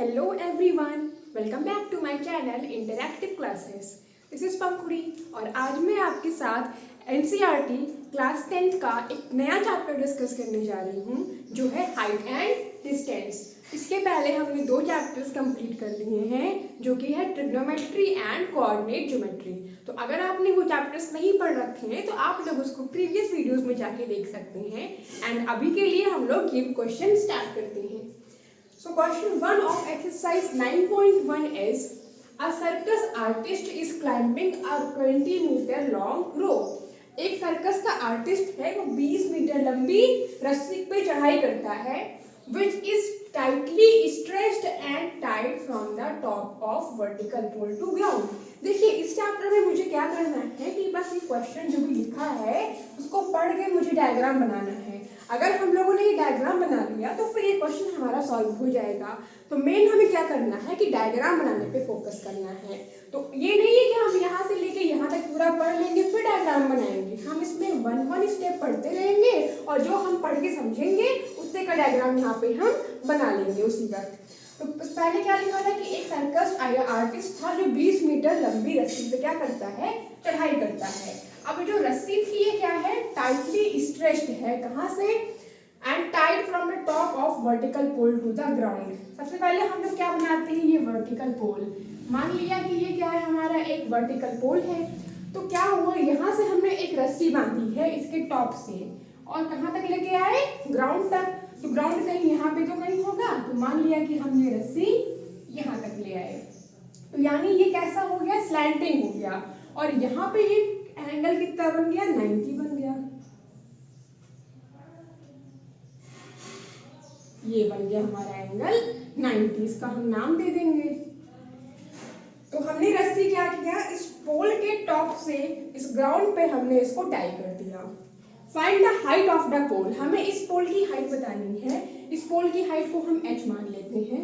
Hello everyone, welcome back to my channel Interactive Classes. This is पंखुड़ी और आज मैं आपके साथ NCERT क्लास 10th का एक नया चैप्टर डिस्कस करने जा रही हूँ जो है हाइट एंड डिस्टेंस। इसके पहले हमने दो चैप्टर्स कंप्लीट कर लिए हैं जो कि है ट्रिग्नोमेट्री एंड कोऑर्डिनेट ज्योमेट्री। तो अगर आपने वो चैप्टर्स नहीं पढ़ रखे हैं तो आप लोग उसको प्रीवियस वीडियोस में जाके देख सकते हैं। एंड अभी के लिए हम लोग ये क्वेश्चन स्टार्ट करते हैं। So question 1 of exercise 9.1 is a circus artist is climbing a 20 meter long rope. एक सर्कस का आर्टिस्ट है वो 20 मीटर लंबी रस्सी पे चढ़ाई करता है which is tightly stretched and tied from the top of vertical pole to ground. देखिए इस चैप्टर में मुझे क्या करना है कि बस ये क्वेश्चन जो भी लिखा है उसको पढ़ के मुझे डायग्राम बनाना है। अगर हम लोगों ने ये डायग्राम बना लिया तो फिर ये क्वेश्चन हमारा सॉल्व हो जाएगा। तो मेन हमें क्या करना है कि डायग्राम बनाने पे फोकस करना है। तो ये नहीं है कि हम यहाँ से लेके यहाँ तक पूरा पढ़ लेंगे फिर डायग्राम बनाएंगे। हम इसमें वन स्टेप पढ़ते रहेंगे और जो हम पढ़ के समझेंगे उससे का डायग्राम यहाँ पे हम बना लेंगे उसी वक्त। तो पहले क्या लिखा था कि एक सर्कस आर्टिस्ट था जो 20 मीटर लंबी रस्सी पे क्या करता है, चढ़ाई करता है। अब जो रस्सी थी ये क्या है, टाइटली स्ट्रेच्ड है, कहाँ से, and tied from the top of vertical pole to the ground. सबसे पहले हम लोग क्या बनाते हैं, ये वर्टिकल पोल। मान लिया कि ये क्या है, हमारा एक वर्टिकल पोल है। तो क्या हुआ, यहाँ से हमने एक रस्सी बांधी है इसके टॉप से और कहाँ तक लेके आए, ग्राउंड तक। तो ग्राउंड कहीं यहाँ पे तो नहीं होगा, तो मान लिया कि हम ये रस्सी यहाँ तक ले आए। तो यानी ये कैसा हो गया, स्लैंटिंग हो गया। और यहाँ पे ये एंगल कितना बन गया, 90 बन गया। ये बन गया हमारा एंगल 90, इसका हम नाम दे देंगे। तो हमने रस्सी क्या किया, इस पोल के टॉप से इस ग्राउंड पे हमने इसको टाई कर दिया। Find the height of the pole, हमें इस पोल की हाइट बतानी है। इस पोल की हाइट को हम h मान लेते हैं।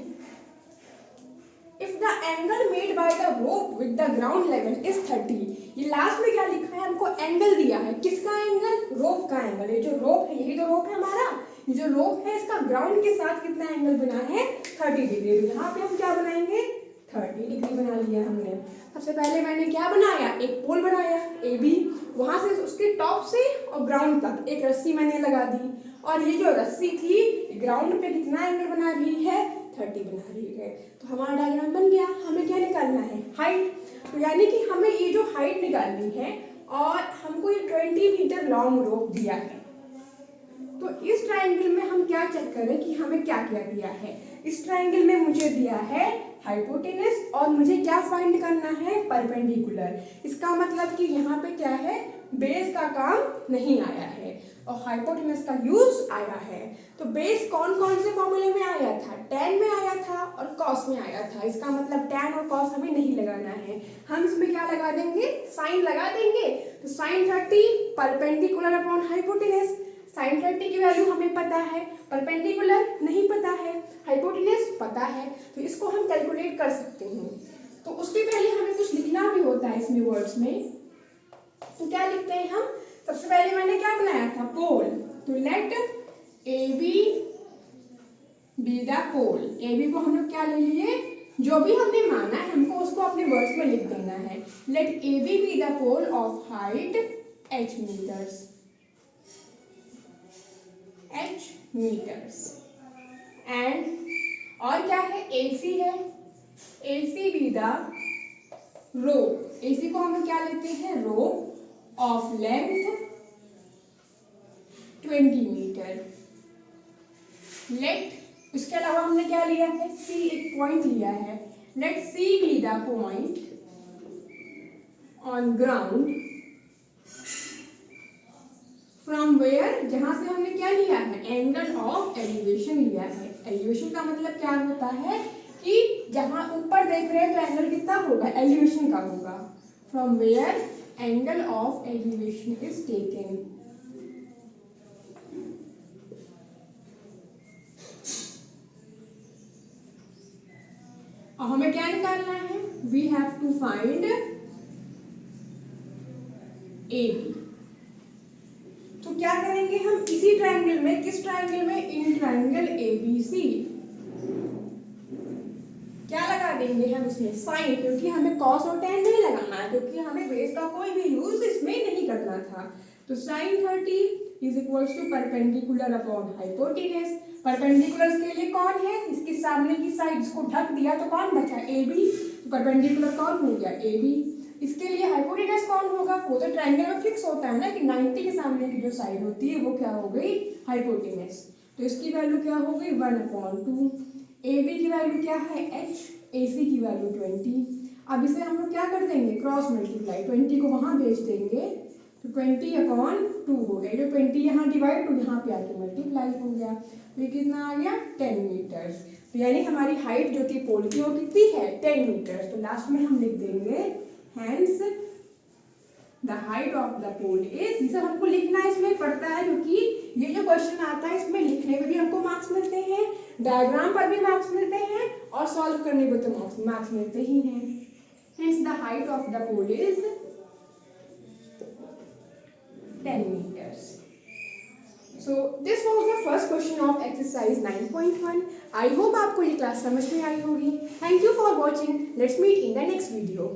If the angle made by the rope with the ground level is 30, ये लास्ट में क्या लिखा है, हमको एंगल दिया है। किसका एंगल, रोप का एंगल। ये जो रोप है, यही तो रोप है हमारा। ये जो रोप है इसका ग्राउंड के साथ कितना एंगल बना है, 30 डिग्री। यहाँ पे हम क्या बनाएंगे, 30 डिग्री बना लिया हमने। सबसे पहले मैंने क्या बनाया, एक पोल बनाया ए बी, वहां से उसके टॉप से और ग्राउंड तक एक रस्सी मैंने लगा दी। और ये जो रस्सी थी ग्राउंड पे कितना एंगल बना रही है, 30 बना रही है। तो हमारा डायग्राम बन गया। हमें क्या निकालना है, हाइट। तो यानी कि हमें ये जो हाइट निकालनी है और हमको ये 20 मीटर लॉन्ग रोप दिया है। तो इस ट्रायंगल में हम क्या चेक करें कि हमें क्या क्या दिया है। इस ट्रायंगल में मुझे दिया है हाइपोटेनस और मुझे क्या फाइंड करना है, परपेंडिकुलर। इसका मतलब कि यहाँ पे क्या है, बेस का काम नहीं आया है और हाइपोटेनस का यूज आया है। तो बेस कौन कौन से फॉर्मूले में आया था, tan में आया था और cos में आया था। इसका मतलब tan और cos हमें नहीं लगाना है, हम इसमें क्या लगा देंगे, साइन लगा देंगे। तो sine 30 perpendicular upon hypotenuse. Sine 30 की वैल्यू हमें पता है, परपेंडिकुलर नहीं पता है, हाइपोटेनस पता है। तो इसको हम कैलकुलेट कर सकते हैं। तो उसके पहले हमें कुछ लिखना भी होता है इसमें वर्ड्स में। तो क्या लिखते हैं हम, सबसे पहले मैंने क्या बनाया था, पोल। तो let A B the pole. A B को हम लोग क्या ले लिए, जो भी हमने माना है हमको उसको अपने वर्ड्स में लिख देना है। Let A B the pole of height h metres, h metres. And और क्या है, AC है, AC be the rope. AC को हम क्या लेते हैं, rope of length 20 metre. Let, उसके अलावा हमने क्या लिया है, C एक पॉइंट लिया है। Let C be the point on ground from where, जहां से हमने क्या लिया है, एंगल ऑफ एलिवेशन लिया है। एलिवेशन का मतलब क्या होता है कि जहां ऊपर देख रहे हैं तो एंगल कितना होगा, एलिवेशन का होगा। From where angle of elevation is taken. और हमें क्या निकालना है, we have to find A B. तो क्या करेंगे हम इसी ट्रायंगल में, किस ट्रायंगल में, इन ट्रायंगल ABC। देंगे हम उसमें साइन, क्योंकि हमें कॉस और टेन नहीं लगाना है, क्योंकि हमें बेस का कोई भी यूज इसमें नहीं करना था। तो sine 30 is equals to perpendicular upon hypotenuse. Perpendicular के लिए कौन है, इसके सामने की साइड इसको ढक दिया तो कौन बचा, ए बी। तो परपेंडिकुलर कौन हो गया, ए बी। इसके लिए हाइपोटेनस कौन होगा, वो तो ट्रायंगल में फिक्स होता है ना कि 90 के सामने की जो साइड होती है वो क्या हो गई, हाइपोटेनस। तो इसकी वैल्यू क्या हो गई 1/2। ए बी की वैल्यू क्या है h, ए सी की वैल्यू 20। अब इसे हम लोग क्या कर देंगे, क्रॉस मल्टीप्लाई, 20 को वहाँ भेज देंगे तो 20/2 हो गया। जो 20 यहाँ डिवाइड तो यहाँ पे आके मल्टीप्लाई हो गया, तो ये कितना आ गया 10 मीटर्स। तो यानी हमारी हाइट जो थी पोल की वो कितनी है 10 मीटर्स। तो लास्ट में हम लिख देंगे hence the height of the pole is, जिसे हमको लिखना है इसमें पड़ता है, क्योंकि ये जो क्वेश्चन आता है इसमें लिखने में भी हमको मार्क्स मिलते हैं, डायग्राम पर भी मार्क्स मिलते हैं और सॉल्व करने में तो मार्क्स मिलते ही हैं। Hence the height of the pole is 10 meters. So this was the first question of exercise 9.1. I hope आपको ये क्लास समझ में आई होगी। Thank you for watching. Let's meet in the next video.